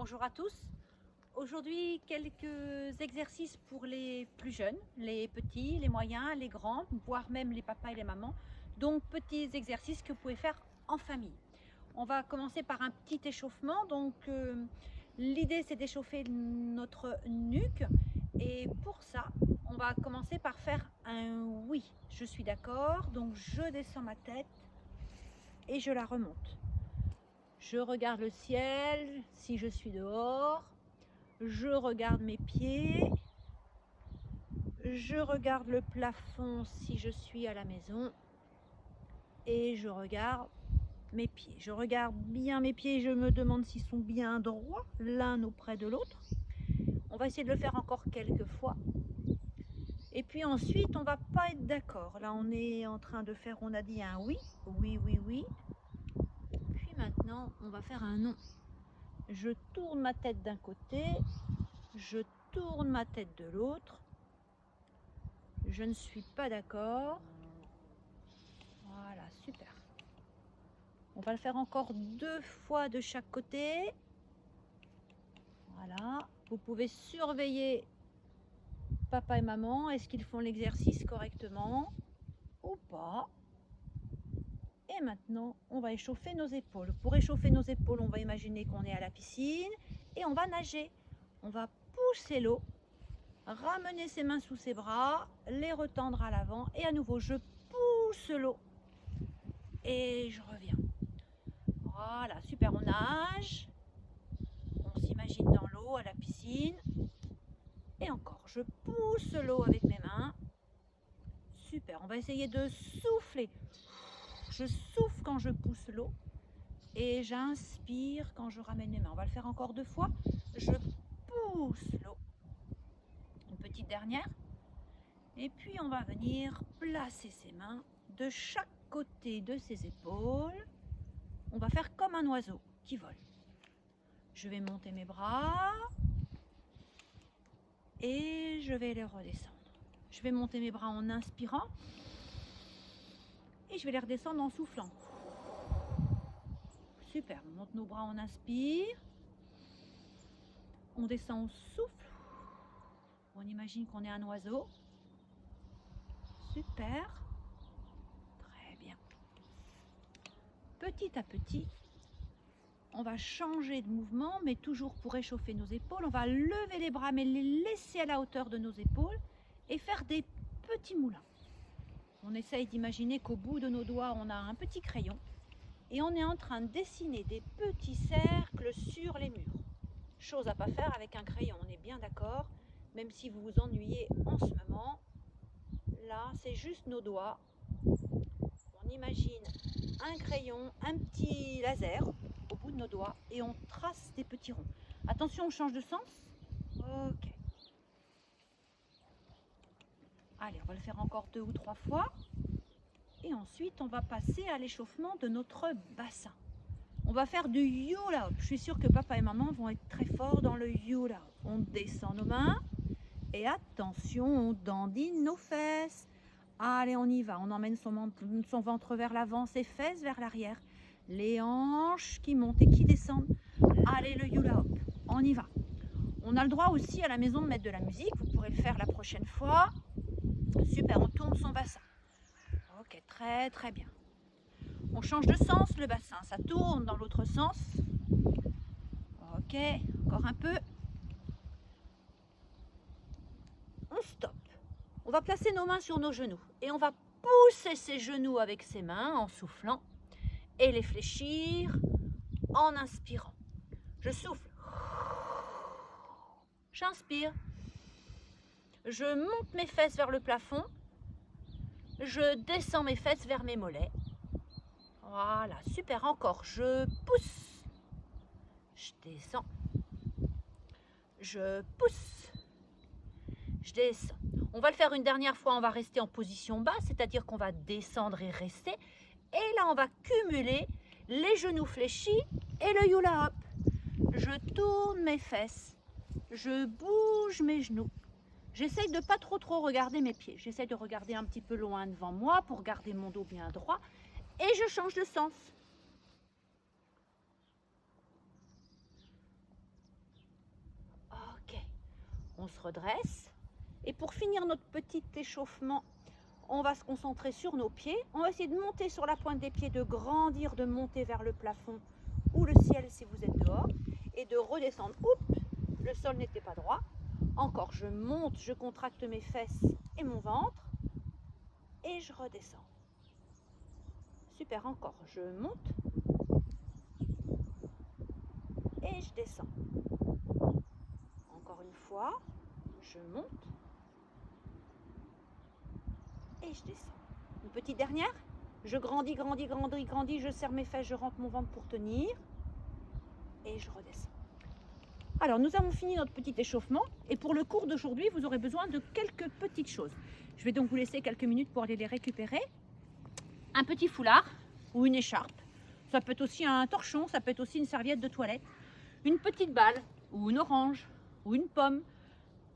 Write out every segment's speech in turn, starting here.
Bonjour à tous. Aujourd'hui, quelques exercices pour les plus jeunes, les petits, les moyens, les grands, voire même les papas et les mamans. Donc, petits exercices que vous pouvez faire en famille. On va commencer par un petit échauffement. Donc, l'idée, c'est d'échauffer notre nuque. Et pour ça, on va commencer par faire un oui. Je suis d'accord. Donc, je descends ma tête et je la remonte. Je regarde le ciel si je suis dehors. Je regarde mes pieds. Je regarde le plafond si je suis à la maison. Et je regarde mes pieds. Je regarde bien mes pieds. Je me demande s'ils sont bien droits l'un auprès de l'autre. On va essayer de le faire encore quelques fois. Et puis ensuite, on va pas être d'accord. Là, on est en train de faire, on a dit un oui. Oui, oui, oui. Puis maintenant, on va faire un non. Je tourne ma tête d'un côté. Je tourne ma tête de l'autre. Je ne suis pas d'accord. Voilà, super. On va le faire encore 2 fois de chaque côté. Voilà. Vous pouvez surveiller papa et maman. Est-ce qu'ils font l'exercice correctement ou pas? Et maintenant, on va échauffer nos épaules. Pour échauffer nos épaules, on va imaginer qu'on est à la piscine et on va nager. On va pousser l'eau, ramener ses mains sous ses bras, les retendre à l'avant et à nouveau, je pousse l'eau et je reviens. Voilà, super, on nage, on s'imagine dans l'eau, à la piscine, et encore, je pousse l'eau avec mes mains, super, on va essayer de souffler, je souffle quand je pousse l'eau, et j'inspire quand je ramène mes mains, on va le faire encore 2 fois, je pousse l'eau, une petite dernière, et puis on va venir placer ses mains de chaque côté de ses épaules, on va faire comme un oiseau qui vole. Je vais monter mes bras et je vais les redescendre. Je vais monter mes bras en inspirant et je vais les redescendre en soufflant. Super, on monte nos bras, on inspire. On descend, on souffle. On imagine qu'on est un oiseau. Super. Très bien. Petit à petit, on va changer de mouvement, mais toujours pour réchauffer nos épaules. On va lever les bras, mais les laisser à la hauteur de nos épaules et faire des petits moulins. On essaye d'imaginer qu'au bout de nos doigts, on a un petit crayon et on est en train de dessiner des petits cercles sur les murs. Chose à pas faire avec un crayon, on est bien d'accord, même si vous vous ennuyez en ce moment. Là, c'est juste nos doigts. On imagine un crayon, un petit laser au bout de nos doigts et on trace des petits ronds. Attention, on change de sens. Ok. Allez, on va le faire encore 2 ou 3 fois. Et ensuite, on va passer à l'échauffement de notre bassin. On va faire du hula hoop. Je suis sûre que papa et maman vont être très forts dans le hula hoop. On descend nos mains et attention, on dandine nos fesses. Allez, on y va. On emmène son ventre vers l'avant, ses fesses vers l'arrière. Les hanches qui montent et qui descendent. Allez, le hula hoop. On y va. On a le droit aussi à la maison de mettre de la musique. Vous pourrez le faire la prochaine fois. Super, on tourne son bassin. Ok, très très bien. On change de sens, le bassin, ça tourne dans l'autre sens. Ok, encore un peu. On stoppe. On va placer nos mains sur nos genoux et on va pousser ses genoux avec ses mains en soufflant et les fléchir en inspirant. Je souffle. J'inspire. Je monte mes fesses vers le plafond. Je descends mes fesses vers mes mollets. Voilà, super, encore. Je pousse. Je descends. Je pousse. Je descends. On va le faire une dernière fois, on va rester en position basse, c'est-à-dire qu'on va descendre et rester. Et là, on va cumuler les genoux fléchis et le hula hoop. Je tourne mes fesses. Je bouge mes genoux. J'essaye de ne pas trop regarder mes pieds. J'essaye de regarder un petit peu loin devant moi pour garder mon dos bien droit. Et je change de sens. se redresse. Et pour finir notre petit échauffement, on va se concentrer sur nos pieds. On va essayer de monter sur la pointe des pieds, de grandir, de monter vers le plafond ou le ciel si vous êtes dehors. Et de redescendre. Oups, le sol n'était pas droit. Encore, je monte, je contracte mes fesses et mon ventre. Et je redescends. Super, encore, je monte. Et je descends. Encore une fois, je monte. Et je descends. Une petite dernière. Je grandis, grandis, grandis, grandis. Je serre mes fesses, je rentre mon ventre pour tenir. Et je redescends. Alors, nous avons fini notre petit échauffement. Et pour le cours d'aujourd'hui, vous aurez besoin de quelques petites choses. Je vais donc vous laisser quelques minutes pour aller les récupérer. Un petit foulard ou une écharpe. Ça peut être aussi un torchon, ça peut être aussi une serviette de toilette. Une petite balle ou une orange ou une pomme.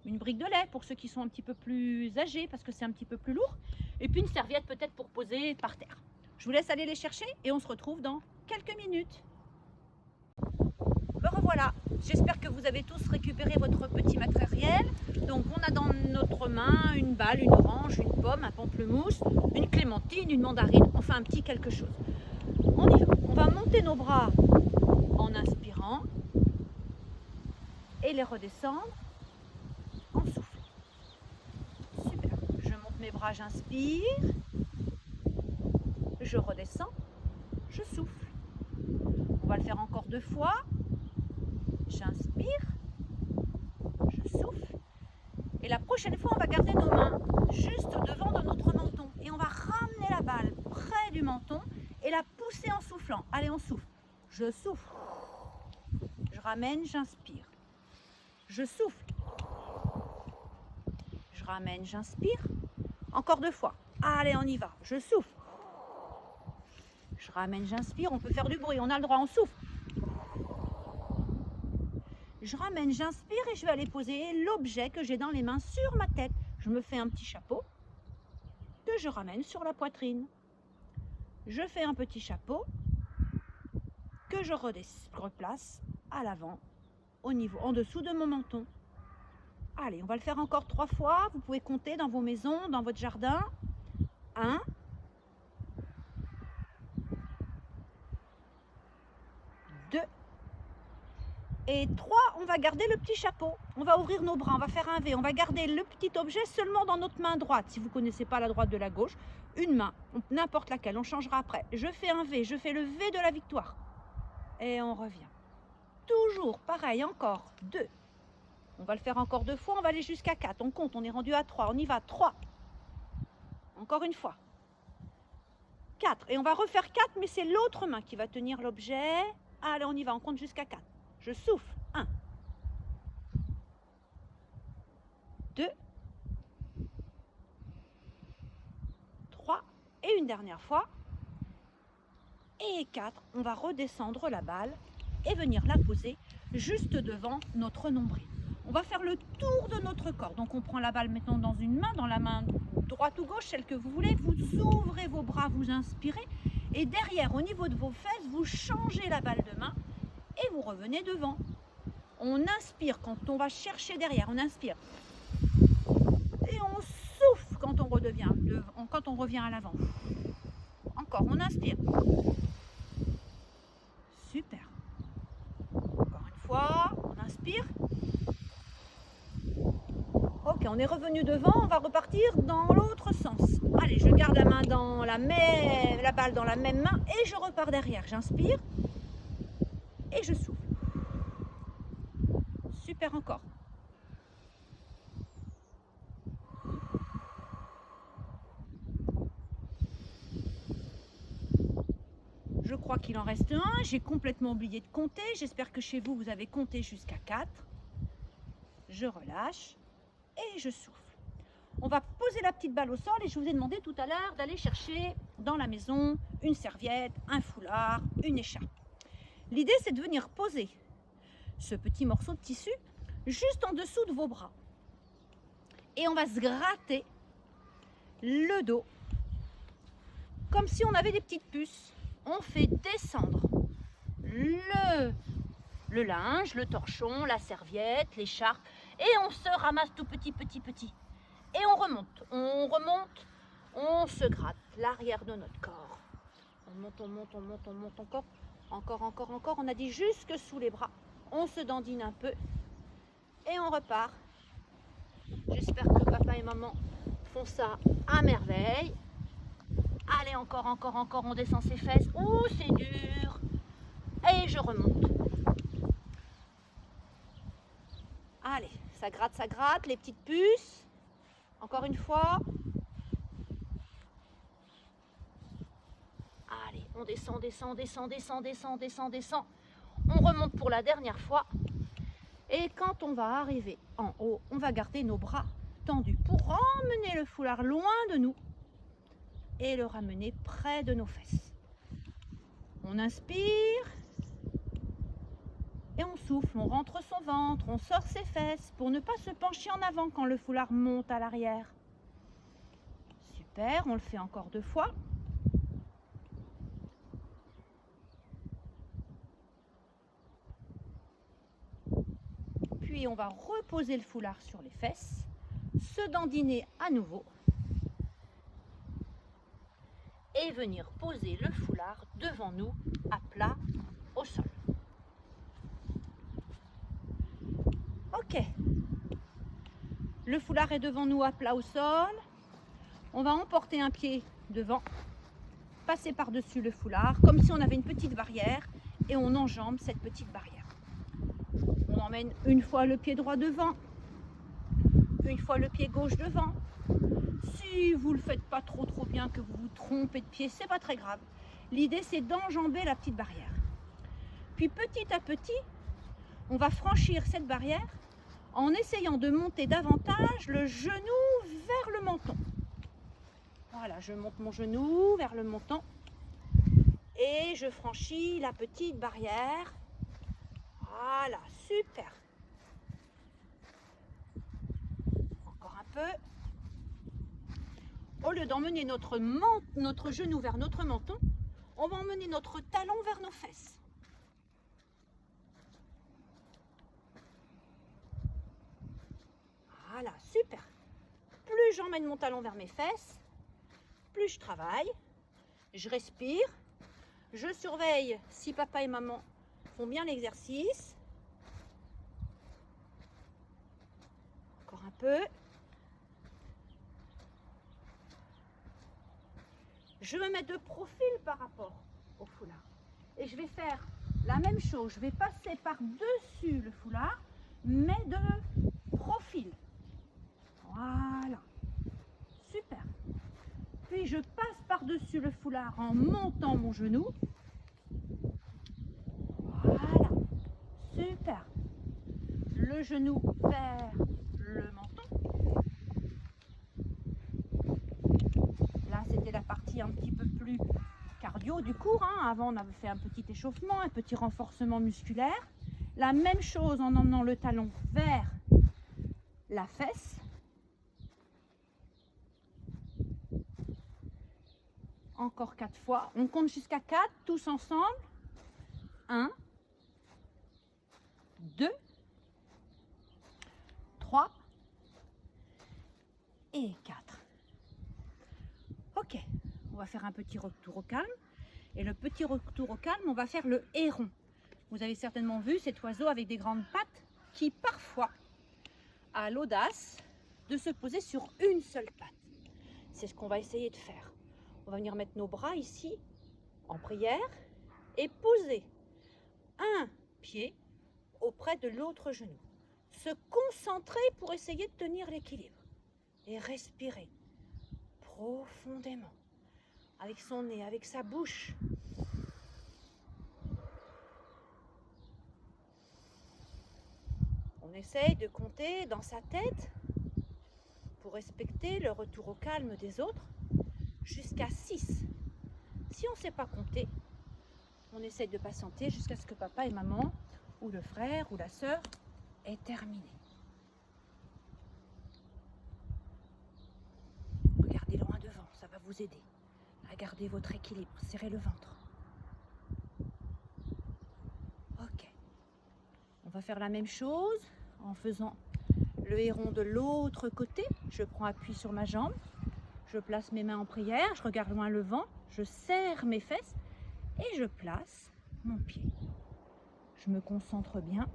Une brique de lait pour ceux qui sont un petit peu plus âgés parce que c'est un petit peu plus lourd. Et puis une serviette peut-être pour poser par terre. Je vous laisse aller les chercher et on se retrouve dans quelques minutes. Me revoilà. J'espère que vous avez tous récupéré votre petit matériel. Donc on a dans notre main une balle, une orange, une pomme, un pamplemousse, une clémentine, une mandarine, enfin un petit quelque chose. On y va. On va monter nos bras en inspirant et les redescendre en soufflant. Super. Je monte mes bras, j'inspire. Je redescends. Je souffle. On va le faire encore 2 fois. J'inspire. Je souffle. Et la prochaine fois, on va garder nos mains juste devant de notre menton. Et on va ramener la balle près du menton et la pousser en soufflant. Allez, on souffle. Je souffle. Je ramène, j'inspire. Je souffle. Je ramène, j'inspire. Encore 2 fois. Allez, on y va. Je souffle. Je ramène, j'inspire. On peut faire du bruit. On a le droit, on souffle. Je ramène, j'inspire et je vais aller poser l'objet que j'ai dans les mains sur ma tête. Je me fais un petit chapeau que je ramène sur la poitrine. Je fais un petit chapeau que je replace à l'avant, en dessous de mon menton. Allez, on va le faire encore 3 fois. Vous pouvez compter dans vos maisons, dans votre jardin. 1, 2 et 3. On va garder le petit chapeau. On va ouvrir nos bras, on va faire un V. On va garder le petit objet seulement dans notre main droite. Si vous ne connaissez pas la droite de la gauche, une main, n'importe laquelle, on changera après. Je fais un V, je fais le V de la victoire. Et on revient. Toujours pareil, encore 2. On va le faire encore 2 fois, on va aller jusqu'à 4. On compte, on est rendu à 3. On y va, 3. Encore une fois. 4. Et on va refaire 4, mais c'est l'autre main qui va tenir l'objet. Allez, on y va, on compte jusqu'à 4. Je souffle. 1. 2. 3. Et une dernière fois. Et 4. On va redescendre la balle et venir la poser juste devant notre nombril. On va faire le tour de notre corps. Donc on prend la balle maintenant dans une main, dans la main droite ou gauche, celle que vous voulez. Vous ouvrez vos bras, vous inspirez. Et derrière, au niveau de vos fesses, vous changez la balle de main et vous revenez devant. On inspire quand on va chercher derrière. On inspire. Et on souffle quand on revient à l'avant. Encore, on inspire. Super. Encore une fois, on inspire. Ok, on est revenu devant, on va repartir dans l'autre sens. Allez, je garde la main dans la balle dans la même main et je repars derrière. J'inspire et je souffle. Super, encore. Je crois qu'il en reste un. J'ai complètement oublié de compter. J'espère que chez vous, vous avez compté jusqu'à 4. Je relâche et je souffle. On va poser la petite balle au sol et je vous ai demandé tout à l'heure d'aller chercher dans la maison une serviette, un foulard, une écharpe. L'idée, c'est de venir poser ce petit morceau de tissu juste en dessous de vos bras. Et on va se gratter le dos comme si on avait des petites puces. On fait descendre le linge, le torchon, la serviette, l'écharpe Et on se ramasse tout petit, petit, petit. Et on remonte, on se gratte l'arrière de notre corps. On monte, on monte, on monte, on monte encore. Encore, encore, encore. On a dit jusque sous les bras. On se dandine un peu. Et on repart. J'espère que papa et maman font ça à merveille. Allez, encore, encore, encore. On descend ses fesses. Ouh, c'est dur. Et je remonte. Allez, ça gratte, les petites puces. Encore une fois. Allez, on descend, descend, descend, descend, descend, descend, descend. On remonte pour la dernière fois. Et quand on va arriver en haut, on va garder nos bras tendus pour emmener le foulard loin de nous et le ramener près de nos fesses. On inspire et on souffle, on rentre son ventre, on sort ses fesses pour ne pas se pencher en avant quand le foulard monte à l'arrière. Super, on le fait encore 2 fois. Puis on va reposer le foulard sur les fesses, se dandiner à nouveau et venir poser le foulard devant nous à plat au sol. Ok, le foulard est devant nous à plat au sol. On va emporter un pied devant, passer par-dessus le foulard comme si on avait une petite barrière et on enjambe cette petite barrière. On emmène une fois le pied droit devant, une fois le pied gauche devant. Si vous ne le faites pas trop bien, que vous vous trompez de pied, c'est pas très grave. L'idée, c'est d'enjamber la petite barrière. Puis petit à petit, on va franchir cette barrière en essayant de monter davantage le genou vers le menton. Voilà, je monte mon genou vers le menton et je franchis la petite barrière. Voilà, super. Encore un peu. Au lieu d'emmener notre genou vers notre menton, on va emmener notre talon vers nos fesses. Voilà, super. Plus j'emmène mon talon vers mes fesses, plus je travaille, je respire, je surveille si papa et maman font bien l'exercice. Encore un peu. Je me mets de profil par rapport au foulard. Et je vais faire la même chose. Je vais passer par-dessus le foulard, mais de profil. Voilà. Super. Puis je passe par-dessus le foulard en montant mon genou. Voilà. Super. Le genou vers le menton. Là, c'était la partie un petit peu plus cardio du cours. Avant, on avait fait un petit échauffement, un petit renforcement musculaire. La même chose en emmenant le talon vers la fesse. Encore 4 fois. On compte jusqu'à 4, tous ensemble. 1, 2, 3 et 4. Ok, on va faire un petit retour au calme. Et le petit retour au calme, on va faire le héron. Vous avez certainement vu cet oiseau avec des grandes pattes qui parfois a l'audace de se poser sur une seule patte. C'est ce qu'on va essayer de faire. On va venir mettre nos bras ici en prière et poser un pied auprès de l'autre genou. Se concentrer pour essayer de tenir l'équilibre et respirer profondément avec son nez, avec sa bouche. On essaye de compter dans sa tête pour respecter le retour au calme des autres jusqu'à 6. Si on ne sait pas compter, on essaye de patienter jusqu'à ce que papa et maman, ou le frère ou la sœur, aient terminé. Regardez loin devant, ça va vous aider à garder votre équilibre. Serrez le ventre. Ok. On va faire la même chose en faisant le héron de l'autre côté. Je prends appui sur ma jambe. Je place mes mains en prière. Je regarde loin le vent. Je serre mes fesses et je place mon pied. Je me concentre bien.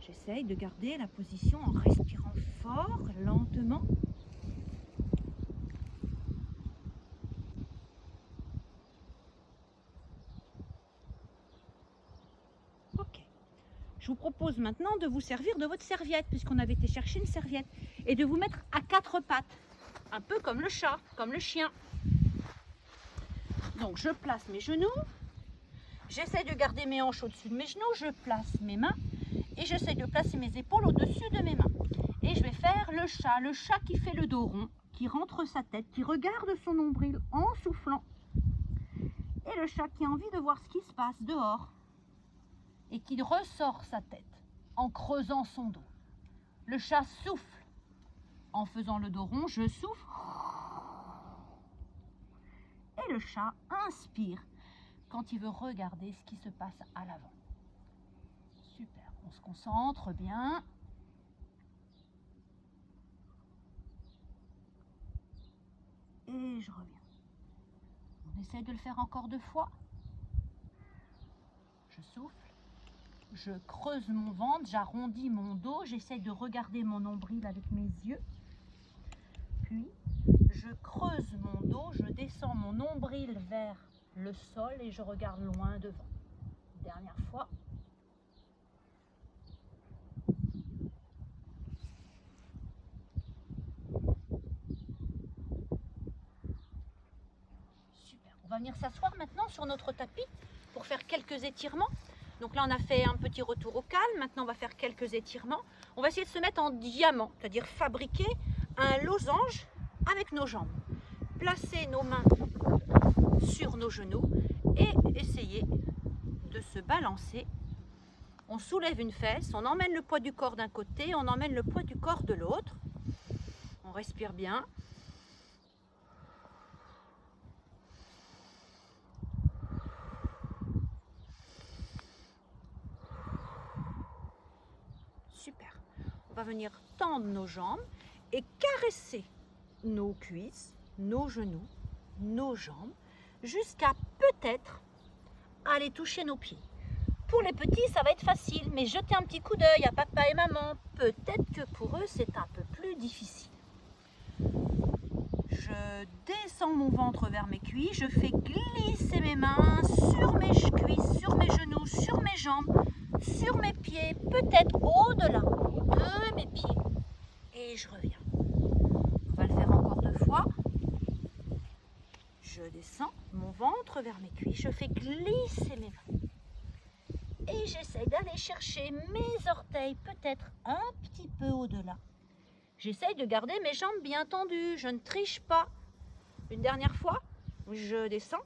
J'essaye de garder la position en respirant fort, lentement. Ok. Je vous propose maintenant de vous servir de votre serviette, puisqu'on avait été chercher une serviette, et de vous mettre à quatre pattes, un peu comme le chat, comme le chien. Donc je place mes genoux, j'essaie de garder mes hanches au-dessus de mes genoux, je place mes mains et j'essaie de placer mes épaules au-dessus de mes mains. Et je vais faire le chat qui fait le dos rond, qui rentre sa tête, qui regarde son nombril en soufflant. Et le chat qui a envie de voir ce qui se passe dehors et qui ressort sa tête en creusant son dos. Le chat souffle en faisant le dos rond, je souffle. Et le chat inspire quand il veut regarder ce qui se passe à l'avant. Super, on se concentre bien. Et je reviens. On essaie de le faire encore 2 fois. Je souffle, je creuse mon ventre, j'arrondis mon dos, j'essaie de regarder mon nombril avec mes yeux. Puis, je creuse mon dos, je descends mon nombril vers le sol et je regarde loin devant. Dernière fois. Super. On va venir s'asseoir maintenant sur notre tapis pour faire quelques étirements. Donc là, on a fait un petit retour au calme. Maintenant, on va faire quelques étirements. On va essayer de se mettre en diamant, c'est-à-dire fabriquer un losange avec nos jambes. Placer nos mains sur nos genoux et essayer de se balancer. On soulève une fesse, on emmène le poids du corps d'un côté, on emmène le poids du corps de l'autre. On respire bien. Super. On va venir tendre nos jambes et caresser nos cuisses, nos genoux, nos jambes, jusqu'à peut-être aller toucher nos pieds. Pour les petits, ça va être facile, mais jetez un petit coup d'œil à papa et maman. Peut-être que pour eux, c'est un peu plus difficile. Je descends mon ventre vers mes cuisses, je fais glisser mes mains sur mes cuisses, sur mes genoux, sur mes jambes, sur mes pieds, peut-être au-delà de mes pieds. Et je reviens. On va le faire encore 2 fois. Je descends mon ventre vers mes cuisses, je fais glisser mes mains. Et j'essaie d'aller chercher mes orteils peut-être un petit peu au-delà. J'essaie de garder mes jambes bien tendues, je ne triche pas. Une dernière fois, je descends,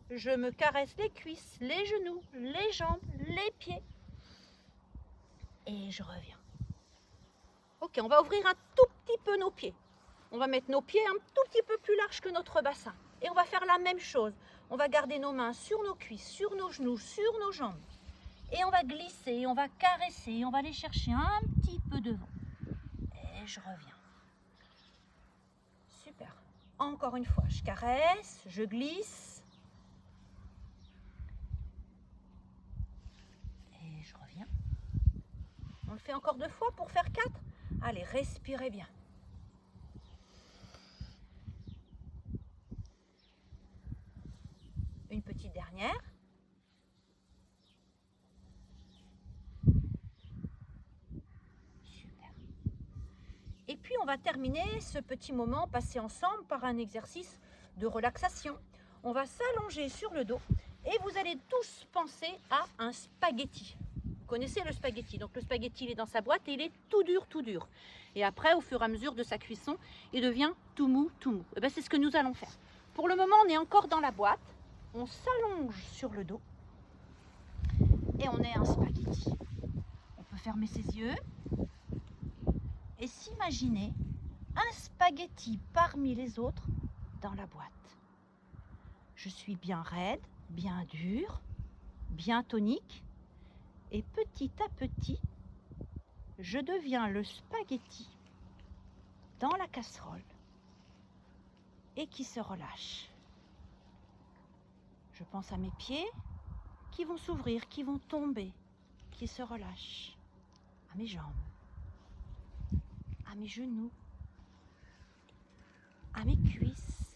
je me caresse les cuisses, les genoux, les jambes, les pieds. Et je reviens. Ok, on va ouvrir un tout petit peu nos pieds. On va mettre nos pieds un tout petit peu plus larges que notre bassin. Et on va faire la même chose. On va garder nos mains sur nos cuisses, sur nos genoux, sur nos jambes. Et on va glisser, on va caresser, on va aller chercher un petit peu devant. Et je reviens. Super. Encore une fois, je caresse, je glisse. Et je reviens. On le fait encore 2 fois pour faire 4. Allez, respirez bien. Une petite dernière. Super. Et puis on va terminer ce petit moment passé ensemble par un exercice de relaxation. On va s'allonger sur le dos et vous allez tous penser à un spaghetti. Vous connaissez le spaghetti. Donc le spaghetti, il est dans sa boîte et il est tout dur, tout dur. Et après, au fur et à mesure de sa cuisson, il devient tout mou, tout mou. Et bien, c'est ce que nous allons faire. Pour le moment, on est encore dans la boîte. On s'allonge sur le dos et on est un spaghetti. On peut fermer ses yeux et s'imaginer un spaghetti parmi les autres dans la boîte. Je suis bien raide, bien dure, bien tonique et petit à petit, je deviens le spaghetti dans la casserole et qui se relâche. Je pense à mes pieds qui vont s'ouvrir, qui vont tomber, qui se relâchent, à mes jambes, à mes genoux, à mes cuisses,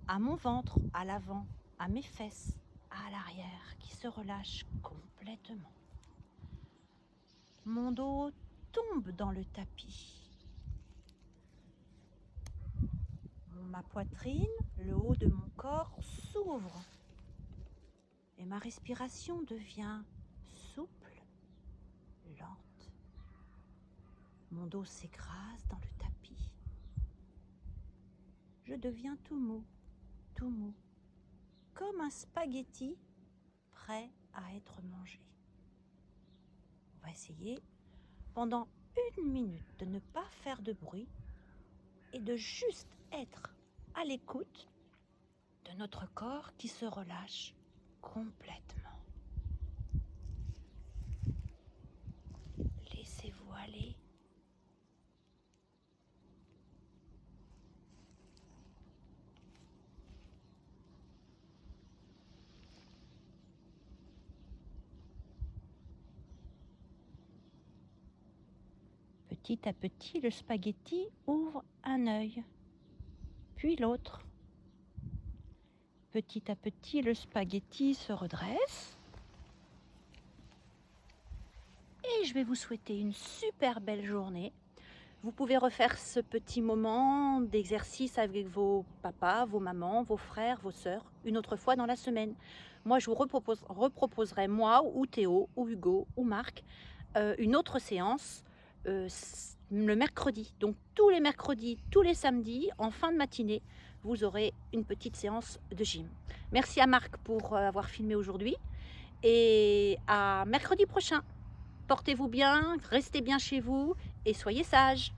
à mon ventre, à l'avant, à mes fesses, à l'arrière, qui se relâchent complètement. Mon dos tombe dans le tapis. Ma poitrine, le haut de mon corps s'ouvre et ma respiration devient souple, lente. Mon dos s'écrase dans le tapis. Je deviens tout mou, comme un spaghetti prêt à être mangé. On va essayer pendant 1 minute de ne pas faire de bruit et de juste être à l'écoute de notre corps qui se relâche complètement. Laissez-vous aller. Petit à petit, le spaghetti ouvre un œil, puis l'autre. Petit à petit, le spaghetti se redresse. Et je vais vous souhaiter une super belle journée. Vous pouvez refaire ce petit moment d'exercice avec vos papas, vos mamans, vos frères, vos sœurs, une autre fois dans la semaine. Moi, je vous reproposerai, moi, ou Théo, ou Hugo, ou Marc, une autre séance le mercredi. Donc tous les mercredis, tous les samedis, en fin de matinée, vous aurez une petite séance de gym. Merci à Marc pour avoir filmé aujourd'hui et à mercredi prochain. Portez-vous bien, restez bien chez vous et soyez sages.